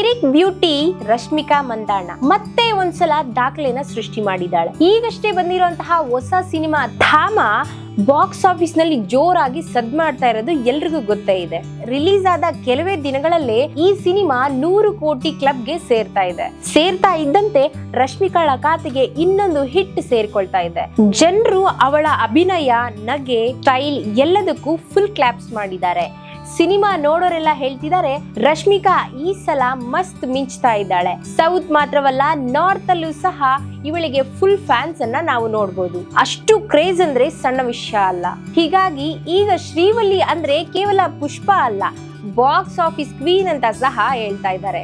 Lyric beauty Rashmika Mandanna ಮತ್ತೆ ಒಂದ್ಸಲ ದಾಖಲೆನ ಸೃಷ್ಟಿ ಮಾಡಿದ್ದಾಳೆ. ಈಗಷ್ಟೇ ಬಂದಿರುವಂತಹ ಹೊಸ ಸಿನಿಮಾ ಧಾಮ ಬಾಕ್ಸ್ ಆಫೀಸ್ ನಲ್ಲಿ ಜೋರಾಗಿ ಸದ್ ಮಾಡ್ತಾ ಇರೋದು ಎಲ್ರಿಗೂ ಗೊತ್ತೇ ಇದೆ. ರಿಲೀಸ್ ಆದ ಕೆಲವೇ ದಿನಗಳಲ್ಲೇ ಈ ಸಿನಿಮಾ 100 ಕೋಟಿ ಕ್ಲಬ್ಗೆ ಸೇರ್ತಾ ಇದ್ದಂತೆ ರಶ್ಮಿಕಾಳ ಖಾತೆಗೆ ಇನ್ನೊಂದು ಹಿಟ್ ಸೇರ್ಕೊಳ್ತಾ ಇದೆ. ಜನರು ಅವಳ ಅಭಿನಯ, ನಗೆ, ಸ್ಟೈಲ್ ಎಲ್ಲದಕ್ಕೂ ಫುಲ್ ಕ್ಲಾಪ್ಸ್ ಮಾಡಿದ್ದಾರೆ. ಸಿನಿಮಾ ನೋಡೋರೆಲ್ಲ ಹೇಳ್ತಿದ್ದಾರೆ ರಶ್ಮಿಕಾ ಈ ಸಲ ಮಸ್ತ್ ಮಿಂಚ್ತಾ ಇದ್ದಾಳೆ. ಸೌತ್ ಮಾತ್ರವಲ್ಲ, ನಾರ್ತ್ ಅಲ್ಲೂ ಸಹ ಇವಳಿಗೆ ಫುಲ್ ಫ್ಯಾನ್ಸ್ ಅನ್ನ ನಾವು ನೋಡ್ಬೋದು. ಅಷ್ಟು ಕ್ರೇಜ್ ಅಂದ್ರೆ ಸಣ್ಣ ವಿಷಯ ಅಲ್ಲ. ಹೀಗಾಗಿ ಈಗ ಶ್ರೀವಲ್ಲಿ ಅಂದ್ರೆ ಕೇವಲ ಪುಷ್ಪ ಅಲ್ಲ, ಬಾಕ್ಸ್ ಆಫೀಸ್ ಕ್ವೀನ್ ಅಂತ ಸಹ ಹೇಳ್ತಾ ಇದ್ದಾರೆ.